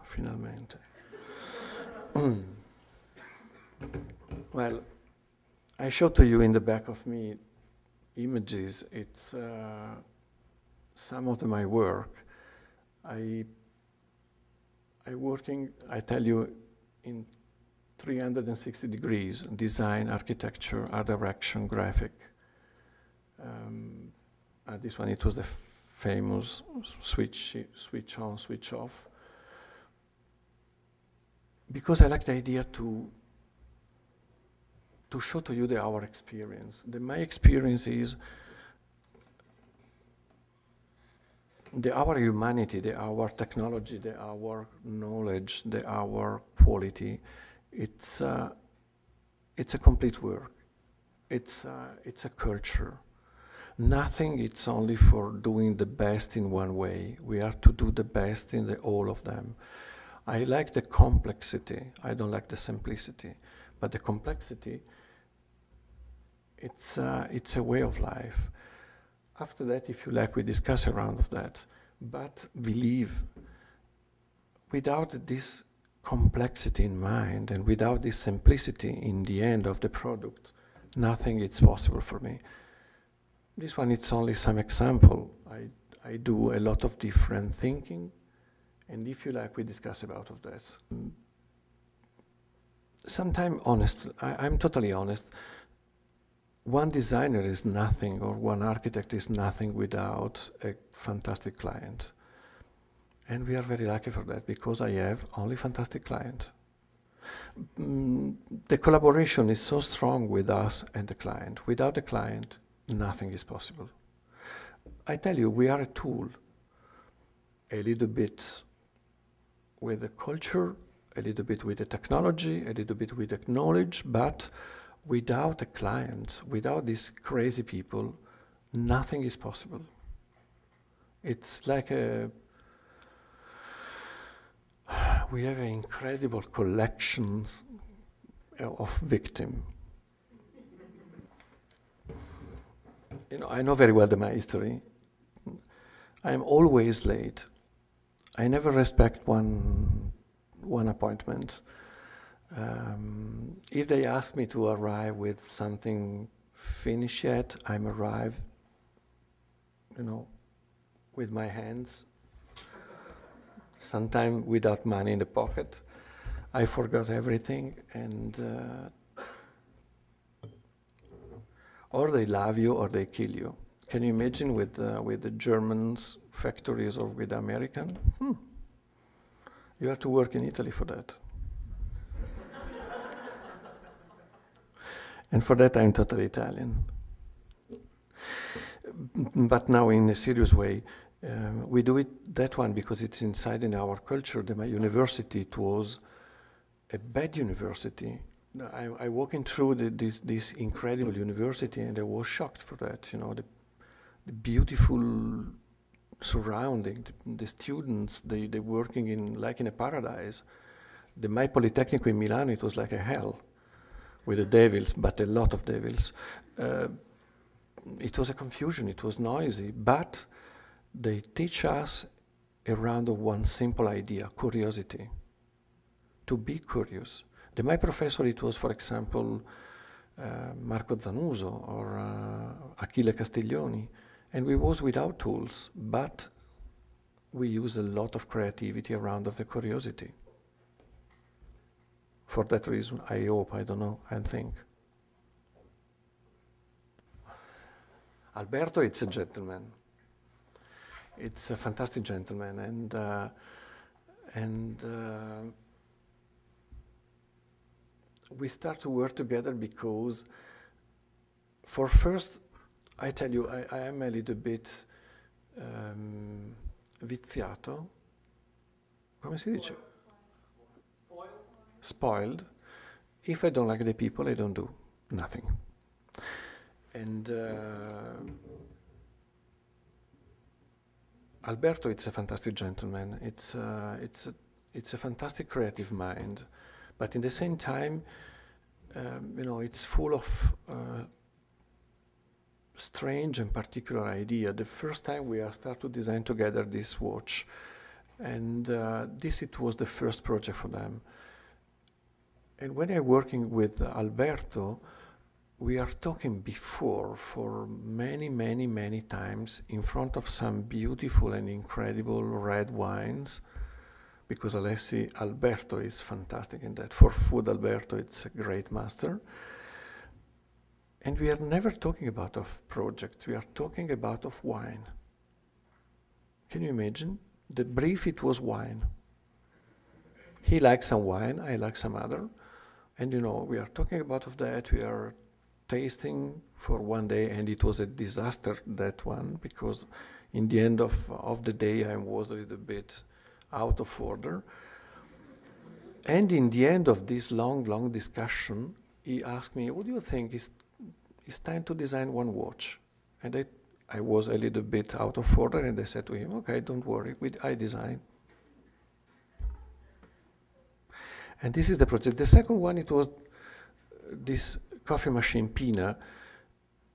finalmente. Well, I showed to you in the back of me images. It's some of my work. I working, I tell you, in 360 degrees: design, architecture, art direction, graphic. This one, it was the famous switch on, switch off. Because I like the idea to show to you our experience. My experience is our humanity, our technology, our knowledge, our quality. It's a complete work. It's a culture. Nothing. It's only for doing the best in one way. We are to do the best in all of them. I like the complexity. I don't like the simplicity, but the complexity. It's a way of life. After that, if you like, we discuss around of that. But believe, without this complexity in mind and without this simplicity in the end of the product, nothing is possible for me. This one, it's only some example. I do a lot of different thinking, and if you like, we discuss about of that. Sometimes honest, I'm totally honest. One designer is nothing, or one architect is nothing without a fantastic client. And we are very lucky for that, because I have only fantastic client. The collaboration is so strong with us and the client. Without the client, nothing is possible. I tell you, we are a tool, a little bit with the culture, a little bit with the technology, a little bit with the knowledge, but without a client, without these crazy people, nothing is possible. It's like we have incredible collections of victims. You know, I know very well my history. I am always late. I never respect one appointment. If they ask me to arrive with something finished yet, I'm arrive, you know, with my hands, sometimes without money in the pocket. I forgot everything, and or they love you or they kill you. Can you imagine with the Germans factories or with the American? You have to work in Italy for that. And for that, I'm totally Italian. But now, in a serious way, we do it that one because it's inside in our culture. My university, it was a bad university. I walking through this incredible university, and I was shocked for that. You know, the beautiful surrounding, the students, they working in like in a paradise. My Politecnico in Milan, it was like a hell, with the devils, but a lot of devils. It was a confusion, it was noisy, but they teach us around one simple idea: curiosity. To be curious. My professor, it was, for example, Marco Zanuso or Achille Castiglioni, and we was without tools, but we use a lot of creativity around of the curiosity. For that reason, I hope, I don't know, I think. Alberto, it's a gentleman. It's a fantastic gentleman, and we start to work together because, for first, I tell you, I am a little bit viziato. Come si dice? Spoiled. If I don't like the people, I don't do nothing. And Alberto, it's a fantastic gentleman. It's a fantastic creative mind, but in the same time, you know, it's full of strange and particular idea. The first time we start to design together this watch, And it was the first project for them. And when I'm working with Alberto, we are talking before for many, many, many times in front of some beautiful and incredible red wines, because Alberto is fantastic in that. For food, Alberto, it's a great master. And we are never talking about of projects, we are talking about of wine. Can you imagine? The brief, it was wine. He likes some wine, I like some other. And you know, we are talking about of that, we are tasting for one day, and it was a disaster, that one, because in the end of the day I was a little bit out of order. And in the end of this long, long discussion, he asked me, what do you think? It's time to design one watch. And I was a little bit out of order, and I said to him, okay, don't worry, I design. And this is the project. The second one, it was this coffee machine, Pina,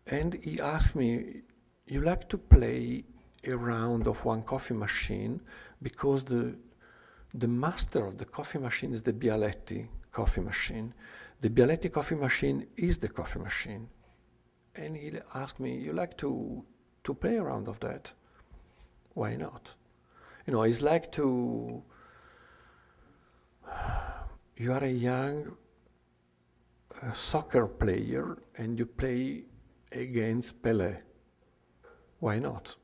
and he asked me, you like to play a round of one coffee machine, because the master of the coffee machine is the Bialetti coffee machine. The Bialetti coffee machine is the coffee machine. And he asked me, you like to play a round of that? Why not? You know, it's like you are a young soccer player and you play against Pelé. Why not?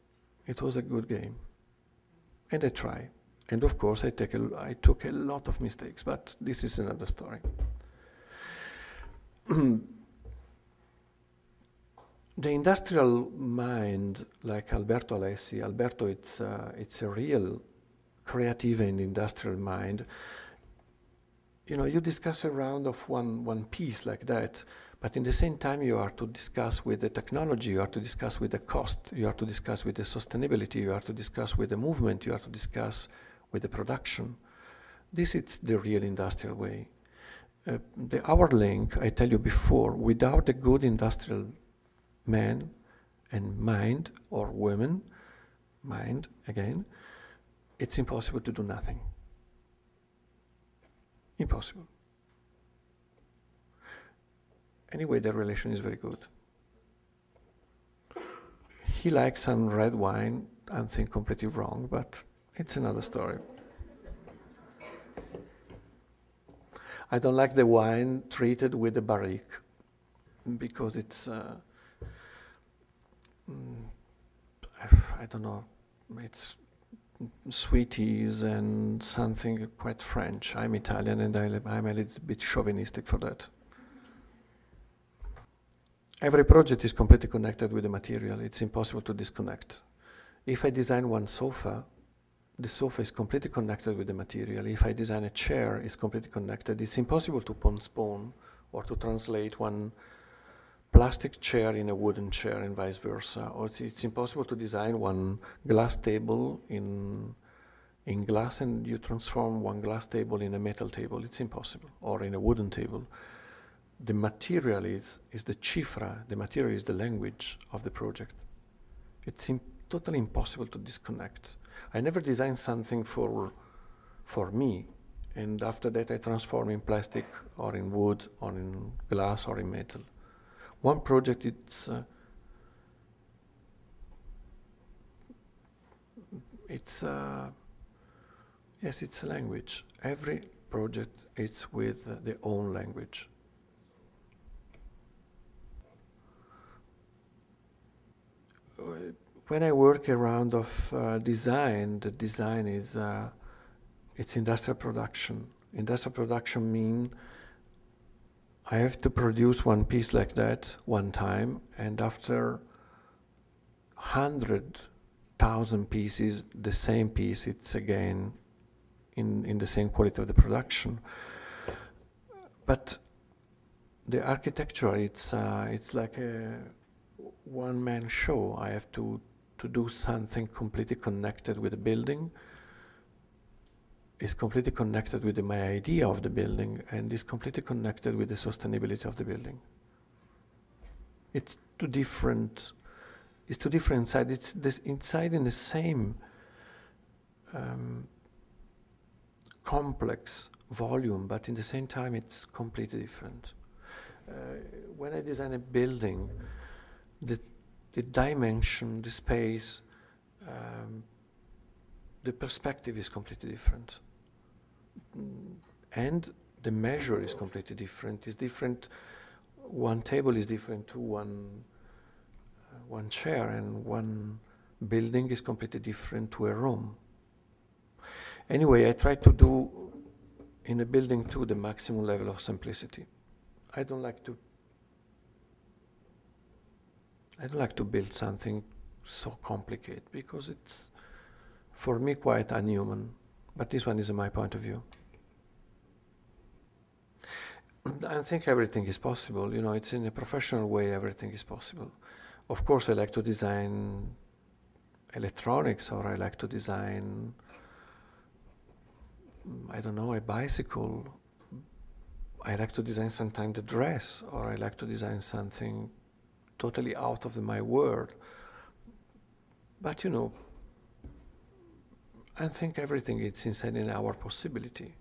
It was a good game. And I tried. And of course I took a lot of mistakes, but this is another story. The industrial mind, like Alberto Alessi, it's a real creative and industrial mind. You know, you discuss a round of one piece like that, but in the same time you are to discuss with the technology, you are to discuss with the cost, you are to discuss with the sustainability, you are to discuss with the movement, you are to discuss with the production. This is the real industrial way. Our link, I tell you before, without a good industrial man and mind, or women, mind again, it's impossible to do nothing. Impossible. Anyway, the relation is very good. He likes some red wine, I think completely wrong, but it's another story. I don't like the wine treated with the barrique, because it's I don't know, it's sweeties and something quite French. I'm Italian and I'm a little bit chauvinistic for that. Every project is completely connected with the material. It's impossible to disconnect. If I design one sofa, the sofa is completely connected with the material. If I design a chair, it's completely connected. It's impossible to postpone or to translate one plastic chair in a wooden chair and vice versa. Or it's impossible to design one glass table in glass and you transform one glass table in a metal table. It's impossible. Or in a wooden table. The material is the cifra, the material is the language of the project. It's totally impossible to disconnect. I never design something for me, and after that I transform in plastic or in wood or in glass or in metal. One project, yes, it's a language. Every project is with their own language. When I work around of design, the design is it's industrial production. Industrial production means I have to produce one piece like that one time, and after 100,000 pieces, the same piece, it's again in the same quality of the production. But the architecture, it's like a one-man show. I have to do something completely connected with the building. Is completely connected with my idea of the building, and is completely connected with the sustainability of the building. It's two different sides. It's inside in the same complex volume, but in the same time it's completely different. When I design a building, the dimension, the space, the perspective is completely different. And the measure is completely different. It's different. One table is different to one chair, and one building is completely different to a room. Anyway, I try to do in a building too the maximum level of simplicity. I don't like to build something so complicated because it's, for me, quite unhuman. But this one is my point of view. I think everything is possible. You know, it's in a professional way, everything is possible. Of course, I like to design electronics, or I like to design, I don't know, a bicycle. I like to design sometimes the dress, or I like to design something totally out of my world. But, you know, I think everything is inside in our possibility.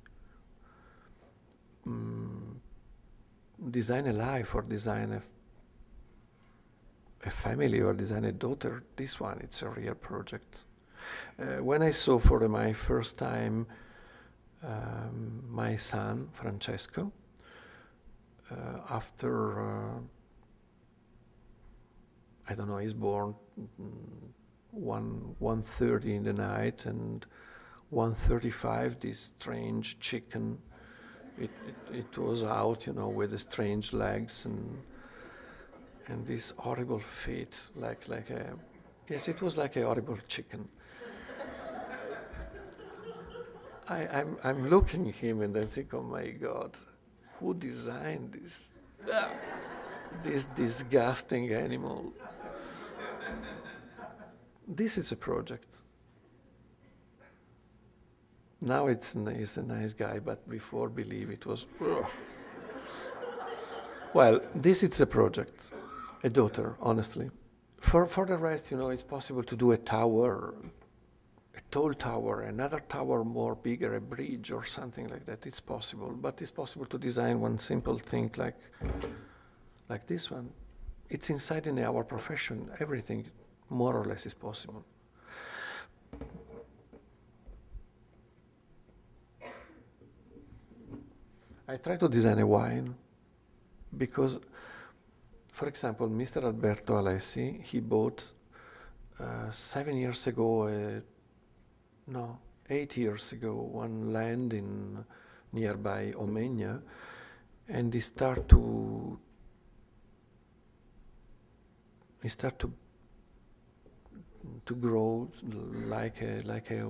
Design a life, or design a family, or design a daughter, this one, it's a real project. When I saw for my first time my son, Francesco, after, I don't know, he's born 1:30 in the night, and 1:35, this strange chicken, it was out, you know, with the strange legs and this horrible feet, like a, yes, it was like a horrible chicken. I'm looking at him and I think, oh my God, who designed this? This disgusting animal. This is a project. Now he's a nice guy, but before, believe it was. Ugh. Well, this is a project, a daughter, honestly. For the rest, you know, it's possible to do a tower, a tall tower, another tower more bigger, a bridge or something like that. It's possible, but it's possible to design one simple thing like this one. It's inside in our profession. Everything, more or less, is possible. I try to design a wine because, for example, Mr. Alberto Alessi, he bought 7 years ago, no, 8 years ago, one land in nearby Omegna, and he start to grow like a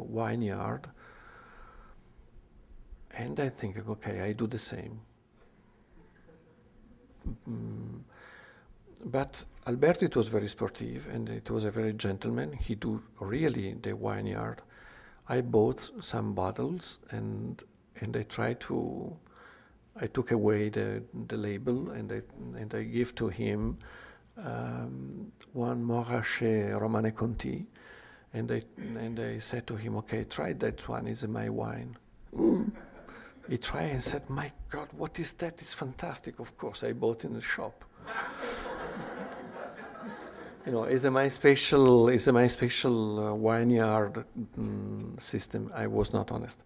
vineyard. And I think, okay, I do the same. But Alberto, it was very sportive, and it was a very gentleman. He do really the vineyard. I bought some bottles, and I took away the label, and I give to him one Montrachet Romane Conti, and I said to him, okay, try that one, it's my wine. He tried and said, my God, what is that? It's fantastic. Of course, I bought in the shop. You know, it's my special vineyard system. I was not honest.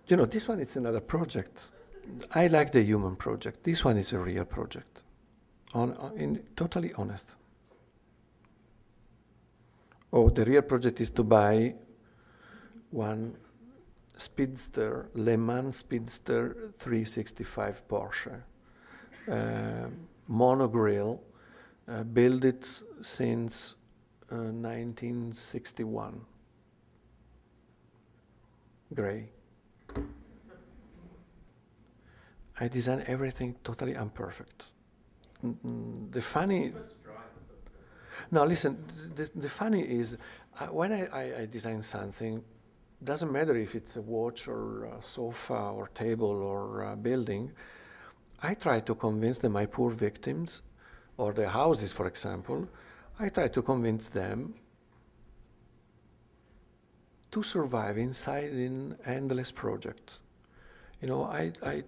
You know, this one is another project. I like the human project. This one is a real project. Totally honest. Oh, the real project is to buy one Speedster, Le Mans Speedster 365 Porsche, monogrill, built it since 1961, gray. I design everything totally imperfect. The funny, no, listen, the funny is, when I design something, doesn't matter if it's a watch or a sofa or table or a building, I try to convince my poor victims, or the houses, for example, I try to convince them to survive inside in endless projects. You know, I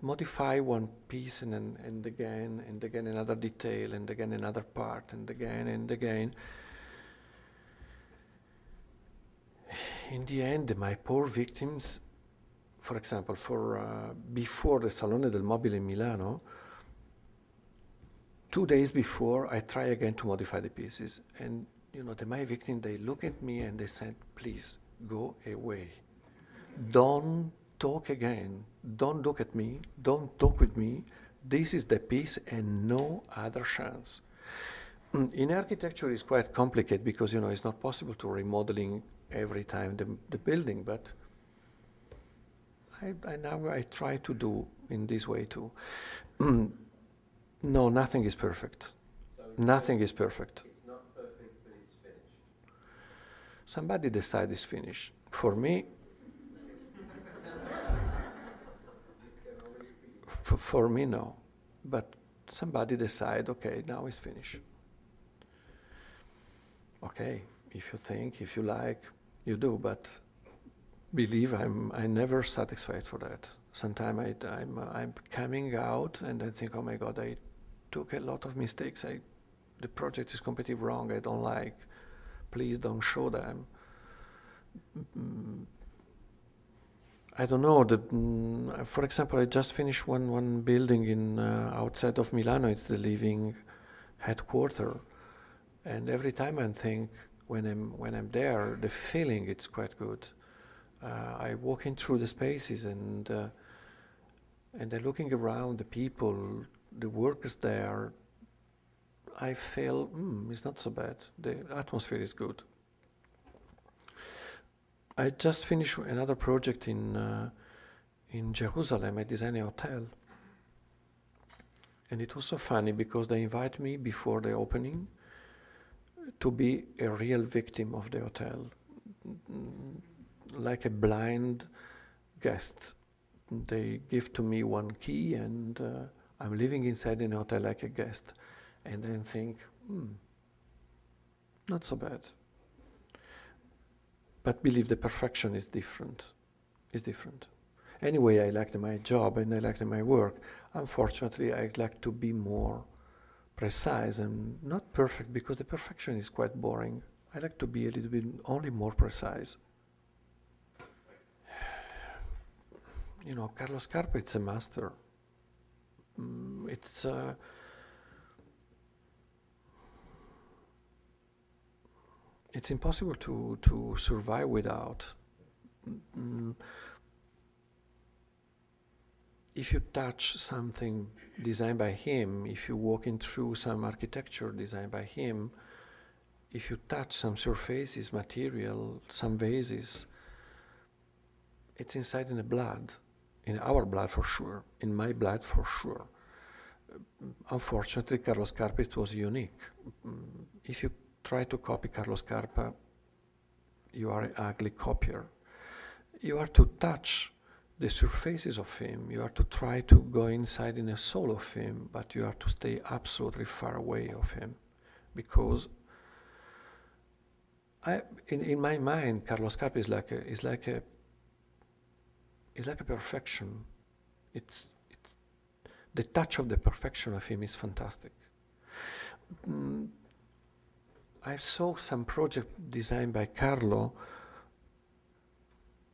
modify one piece and again another detail, and again another part, and again and again. In the end, my poor victims, for example, before the Salone del Mobile in Milano, 2 days before, I try again to modify the pieces. And, you know, my victim, they look at me and they said, please, go away. Don't talk again. Don't look at me. Don't talk with me. This is the piece and no other chance. In architecture, it's quite complicated because, you know, it's not possible to remodeling every time the building, but I try to do in this way too. No, nothing is perfect. So nothing is perfect. It's not perfect, but it's finished. Somebody decide it's finished. For me, for me, no. But somebody decide, okay, now it's finished. Okay, if you think, if you like, you do, but believe I'm never satisfied for that. Sometimes I'm coming out and I think, oh my God, I took a lot of mistakes. The project is completely wrong. I don't like. Please don't show them. I don't know. For example, I just finished one building in outside of Milano. It's the living headquarters, and every time I think when I'm there, the feeling it's quite good. I walking through the spaces and I'm looking around the people, the workers there. I feel it's not so bad. The atmosphere is good. I just finished another project in Jerusalem. I designed a hotel, and it was so funny because they invite me before the opening to be a real victim of the hotel, like a blind guest. They give to me one key, and I'm living inside in a hotel like a guest, and then think, not so bad. But believe the perfection is different. Is different. Anyway, I liked my job and I liked my work. Unfortunately, I'd like to be more precise and not perfect, because the perfection is quite boring. I like to be a little bit only more precise. You know, Carlos Scarpa, it's a master. It's impossible to survive without. If you touch something designed by him, if you walk in through some architecture designed by him, if you touch some surfaces, material, some vases, it's inside in the blood, in our blood for sure, in my blood for sure. Unfortunately, Carlos Scarpa, it was unique. If you try to copy Carlos Scarpa, you are an ugly copier. You are to touch the surfaces of him. You are to try to go inside in the soul of him, but you are to stay absolutely far away of him, because in my mind, Carlos Scarpa is like a perfection. It's the touch of the perfection of him is fantastic. I saw some project designed by Carlo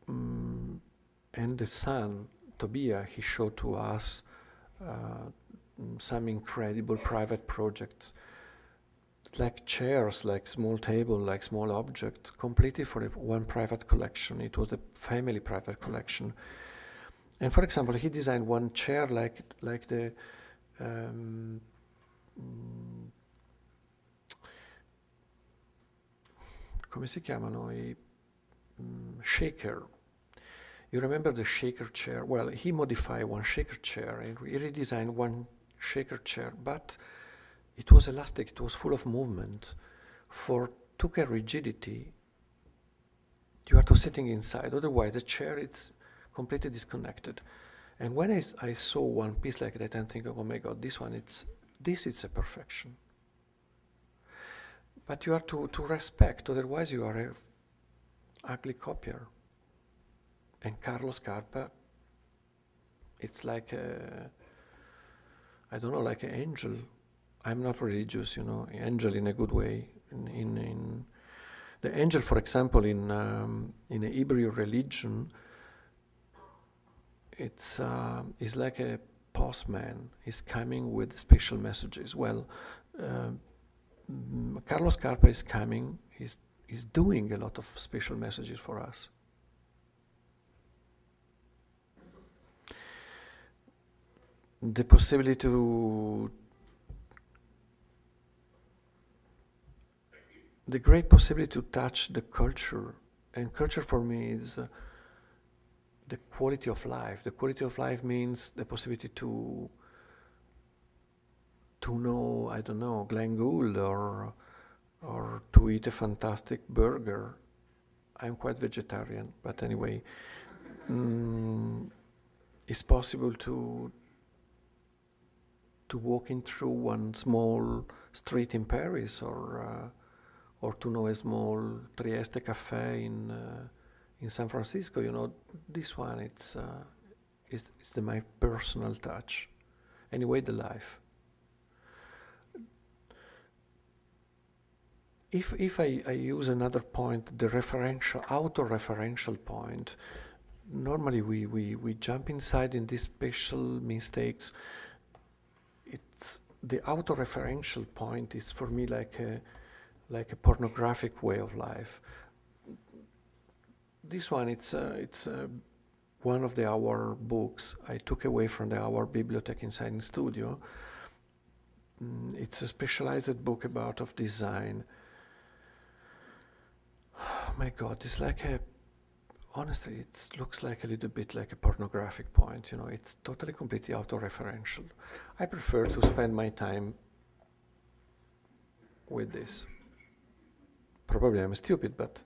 and the son, Tobia. He showed to us some incredible private projects, like chairs, like small table, like small objects, completely for one private collection. It was the family private collection. And for example, he designed one chair like the come si chiamano i shaker. You remember the shaker chair? Well, he modified one shaker chair and he redesigned one shaker chair, but it was elastic, it was full of movement. Took a rigidity, you are to sitting inside, otherwise the chair it's completely disconnected. And when I saw one piece like that, I'm thinking, oh my God, this is a perfection. But you are to respect, otherwise you ugly copier. And Carlo Scarpa, it's like I don't know, like an angel. I'm not religious, you know, angel in a good way. In the angel, for example, in a Hebrew religion, it's like a postman. He's coming with special messages. Well, Carlo Scarpa is coming. He's doing a lot of special messages for us. The possibility to, the great possibility to touch the culture, and culture for me is the quality of life. The quality of life means the possibility to know, I don't know, Glenn Gould or to eat a fantastic burger. I'm quite vegetarian, but anyway, it's possible to walking through one small street in Paris, or to know a small Trieste cafe in San Francisco. You know, this one it's my personal touch. Anyway, the life. If I use another point, the referential, auto-referential point, normally we jump inside in these special mistakes. It's the auto-referential point is for me like a pornographic way of life. This one, it's one of our books I took away from our bibliothèque inside in studio. It's a specialized book about of design. Oh my God, it's like honestly, it looks like a little bit like a pornographic point, you know, it's totally completely auto-referential. I prefer to spend my time with this. Probably I'm stupid, but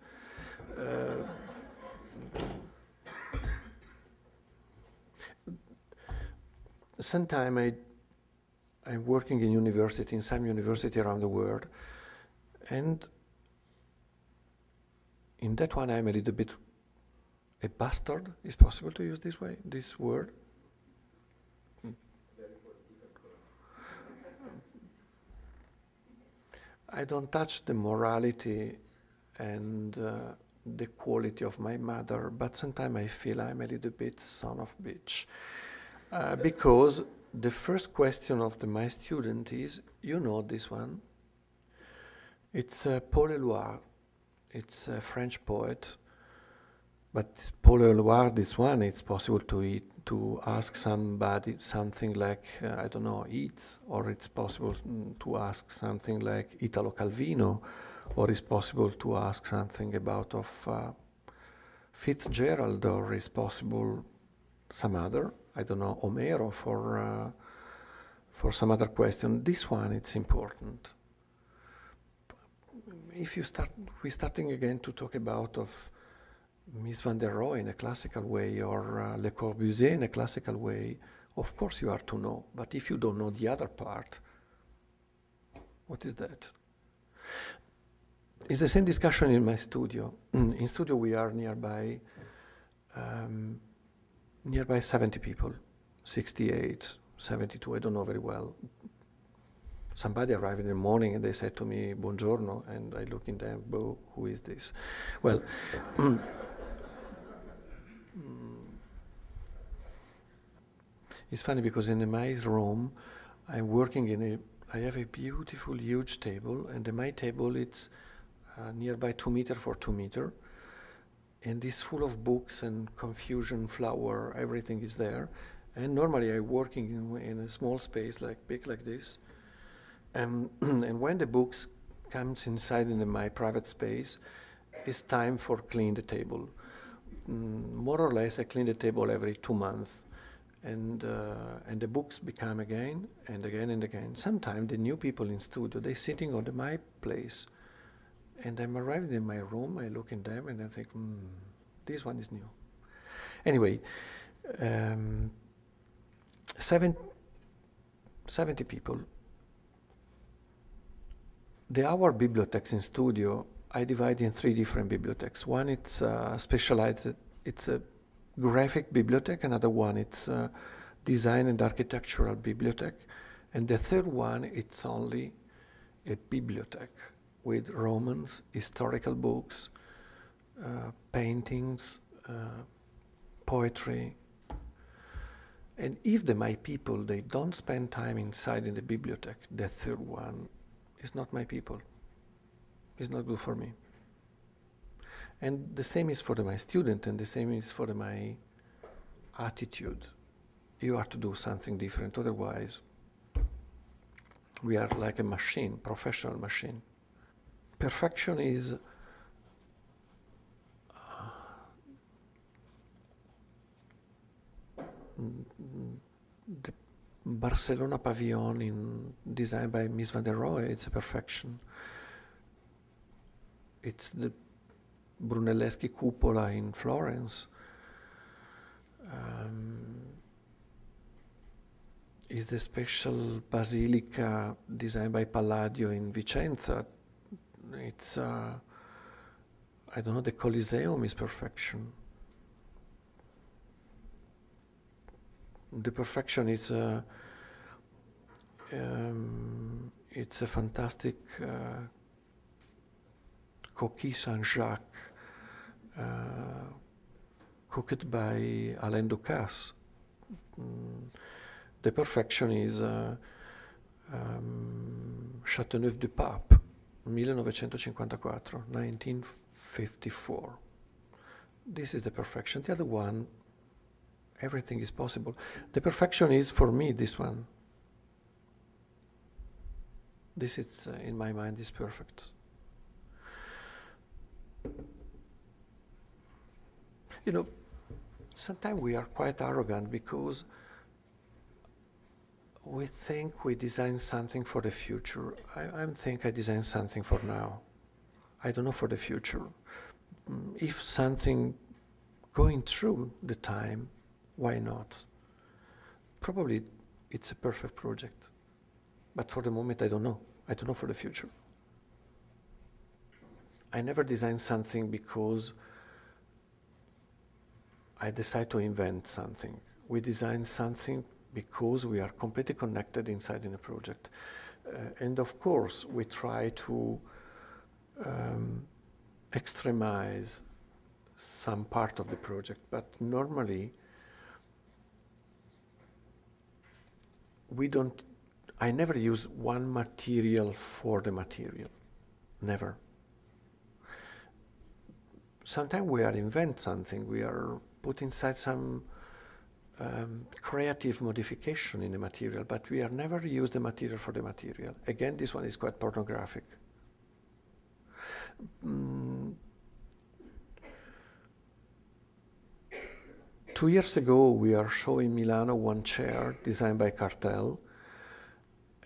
sometimes I'm working in university, in some university around the world, and in that one I'm a little bit a bastard. Is possible to use this way, this word? It's very political. I don't touch the morality and the quality of my mother, but sometimes I feel I'm a little bit son of bitch. Because the first question of my student is, you know this one? It's Paul Éluard. It's a French poet. But this Paul Éluard, this one, it's possible to ask somebody something like, I don't know, Yeats, or it's possible to ask something like Italo Calvino, or it's possible to ask something about of Fitzgerald, or it's possible some other, I don't know, Homero for some other question. This one, it's important. If we're starting again to talk about of Mies van der Rohe in a classical way, or Le Corbusier in a classical way, of course you are to know. But if you don't know the other part, what is that? It's the same discussion in my studio. In studio we are nearby 70 people, 68, 72, I don't know very well. Somebody arrived in the morning and they said to me, "Buongiorno," and I look in them, "Bo, who is this?" Well, it's funny because in my room, I'm working I have a beautiful, huge table, and my table, it's nearby 2 meter for 2 meter, and it's full of books and confusion, flower, everything is there. And normally I'm working in a small space, like big like this. And when the books comes inside in my private space, it's time for clean the table. More or less, I clean the table every 2 months, and the books become again and again and again. Sometimes the new people in studio, they sitting on my place, and I'm arriving in my room. I look in them and I think, this one is new. Anyway, 70 people. Our bibliothèques in studio I divide in 3 different bibliotheques. One, it's specialized, it's a graphic bibliothèque. Another one, it's a design and architectural bibliothèque. And the third one, it's only a bibliothèque with romans, historical books, paintings, poetry. And if my people, they don't spend time inside in the bibliothèque, the third one is not my people. It's not good for me. And the same is for my student, and the same is for my attitude. You have to do something different, otherwise we are like a machine, professional machine. Perfection is the Barcelona pavilion designed by Mies van der Rohe, it's a perfection. It's the Brunelleschi cupola in Florence. Is the special basilica designed by Palladio in Vicenza. It's, I don't know, the Coliseum is perfection. The perfection is it's a fantastic Coquille Saint-Jacques cooked by Alain Ducasse. The perfection is Châteauneuf-du-Pape, 1954, 1954. This is the perfection. The other one, everything is possible. The perfection is, for me, this one. This is, in my mind, is perfect. You know, sometimes we are quite arrogant because we think we design something for the future. I think I design something for now. I don't know for the future. If something going through the time, why not? Probably it's a perfect project. But for the moment, I don't know. I don't know for the future. I never design something because I decide to invent something. We design something because we are completely connected inside in a project. And of course, we try to extremize some part of the project, but normally I never use one material for the material, never. Sometimes we are invent something, we are put inside some creative modification in the material, but we are never use the material for the material. Again, this one is quite pornographic. 2 years ago, we are showing in Milano one chair designed by Cartel,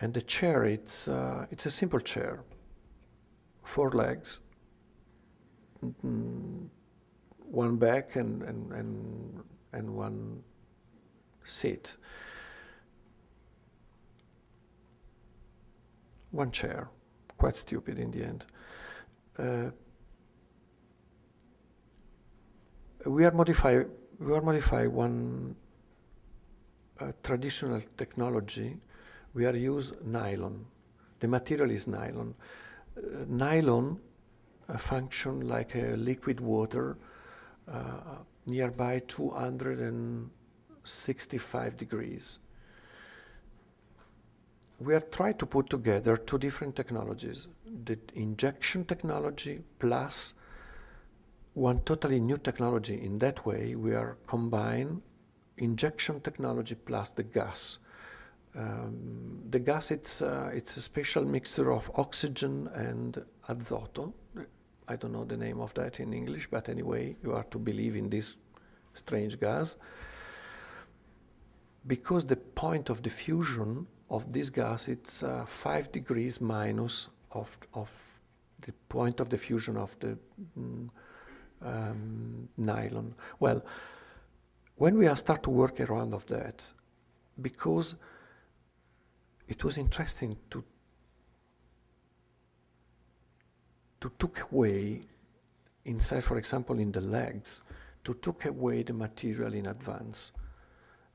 and the chair, it's a simple chair, 4 legs, one back and one seat. One chair, quite stupid in the end. We are modify one traditional technology. We are use nylon. The material is nylon. Nylon function like a liquid water nearby 265 degrees. We are trying to put together 2 different technologies, the injection technology plus one totally new technology. In that way, we are combine injection technology plus the gas. The gas, it's a special mixture of oxygen and azoto. I don't know the name of that in English, but anyway, you are to believe in this strange gas. Because the point of diffusion of this gas, it's 5 degrees minus of the point of diffusion of the nylon. Well, when we start to work around of that, because it was interesting to took away, inside, for example, in the legs, to took away the material in advance.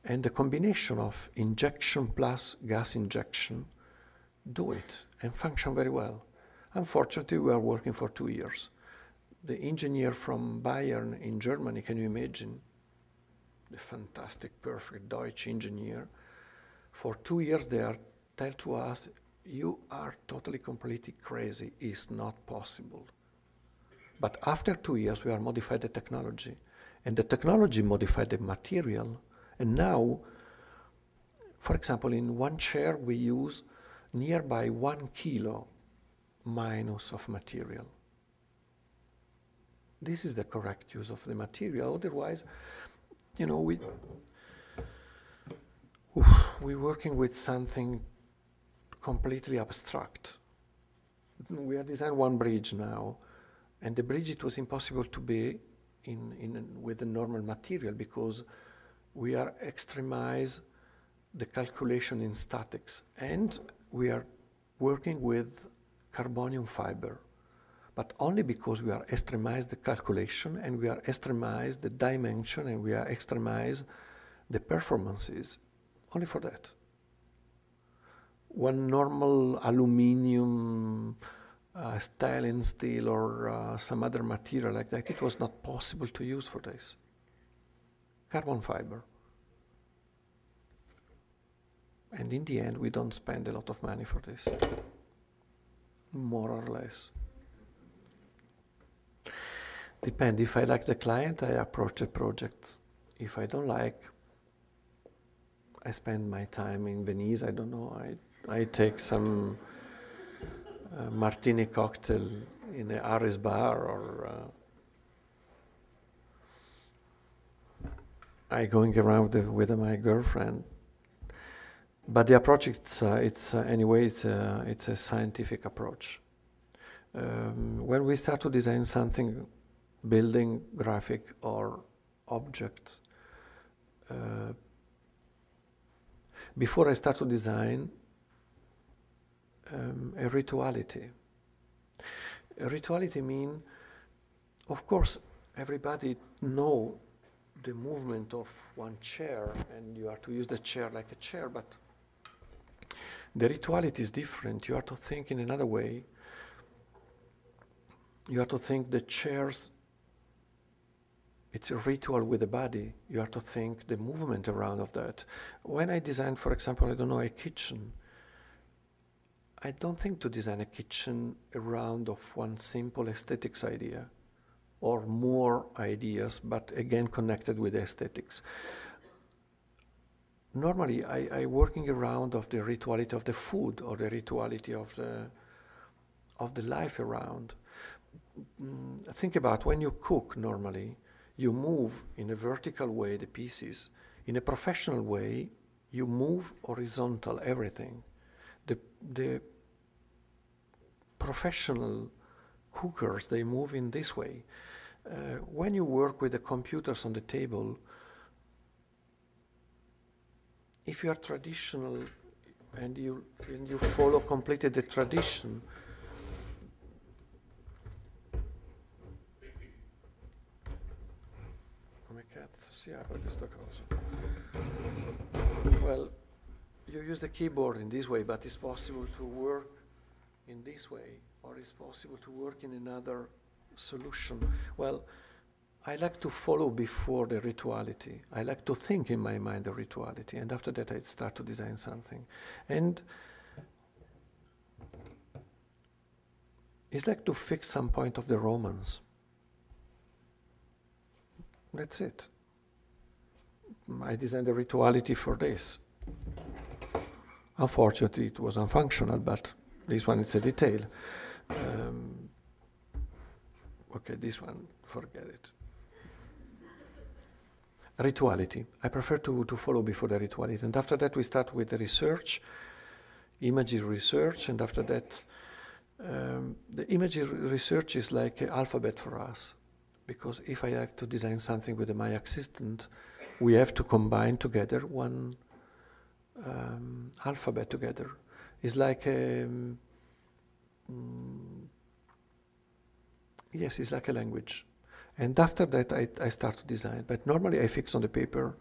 And the combination of injection plus gas injection do it and function very well. Unfortunately, we are working for 2 years. The engineer from Bayern in Germany, can you imagine? The fantastic, perfect Deutsch engineer. For 2 years, they are tell to us, you are totally, completely crazy. It's not possible. But after 2 years, we are modified the technology. And the technology modified the material. And now, for example, in one chair, we use nearby 1 kilo minus of material. This is the correct use of the material. Otherwise, you know, we're working with something completely abstract. We are designing one bridge now, and the bridge, it was impossible to be with the normal material because we are extremize the calculation in statics, and we are working with carbonium fiber, but only because we are extremize the calculation, and we are extremize the dimension, and we are extremize the performances, only for that. One normal aluminium, stainless steel, or some other material like that, it was not possible to use for this. Carbon fiber. And in the end, we don't spend a lot of money for this, more or less. Depends. If I like the client, I approach the project. If I don't like, I spend my time in Venice, I don't know, I take some martini cocktail in a Aris bar, or I going around with my girlfriend. But the approach, anyway, it's a scientific approach. When we start to design something, building, graphic, or objects, before I start to design, a rituality. A rituality means, of course, everybody know the movement of one chair, and you are to use the chair like a chair, but the rituality is different. You have to think in another way. You have to think the chairs, it's a ritual with the body. You have to think the movement around of that. When I design, for example, I don't know, a kitchen, I don't think to design a kitchen around of one simple aesthetics idea, or more ideas, but again connected with aesthetics. Normally, I working around of the rituality of the food, or the rituality of the life around. Think about when you cook normally, you move in a vertical way the pieces. In a professional way, you move horizontal everything. The professional cookers, they move in this way. When you work with the computers on the table, if you are traditional and you follow completely the tradition, come cazzo si apre questa cosa? Well, you use the keyboard in this way, but it's possible to work in this way, or it's possible to work in another solution. Well, I like to follow before the rituality. I like to think in my mind the rituality, and after that I start to design something. And it's like to fix some point of the romance. That's it. I designed the rituality for this. Unfortunately, it was unfunctional, but this one is a detail. Okay, this one, forget it. Rituality. I prefer to follow before the rituality. And after that, we start with the research, imagery research, and after that, the imagery research is like an alphabet for us. Because if I have to design something with my assistant, we have to combine together one alphabet together. It's like Yes, it's like a language. And after that, I start to design. But normally I fix on the paper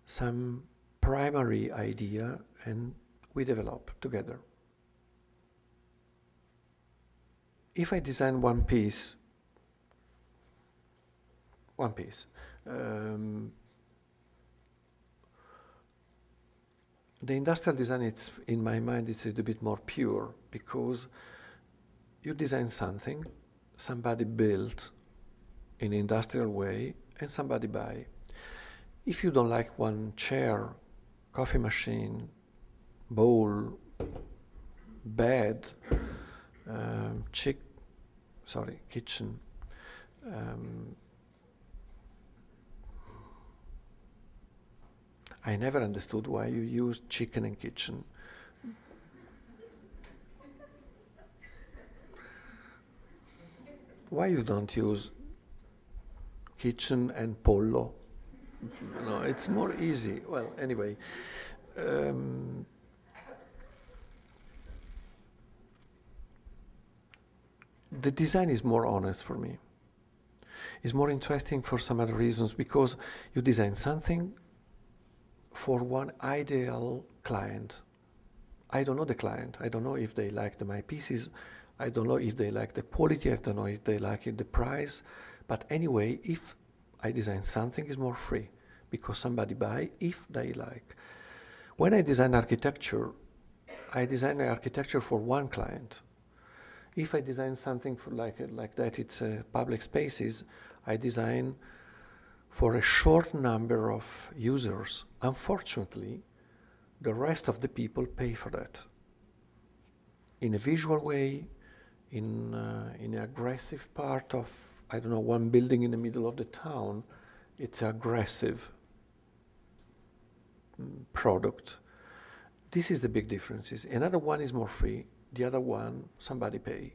some primary idea and we develop together. If I design one piece, the industrial design, it's, in my mind, is a little bit more pure because you design something, somebody built in an industrial way, and somebody buy. If you don't like one chair, coffee machine, bowl, bed, kitchen, I never understood why you use chicken in kitchen. Why you don't use kitchen and pollo? No, it's more easy. Well, anyway, the design is more honest for me. It's more interesting for some other reasons because you design something for one ideal client. I don't know the client. I don't know if they like my pieces. I don't know if they like the quality. I don't know if they like the price. But anyway, if I design something, it's more free because somebody buy if they like. When I design architecture, I design architecture for one client. If I design something for like that, it's public spaces, I design for a short number of users. Unfortunately, the rest of the people pay for that. In a visual way, in an aggressive part of, I don't know, one building in the middle of the town, it's aggressive product. This is the big differences. Another one is more free, the other one, somebody pay.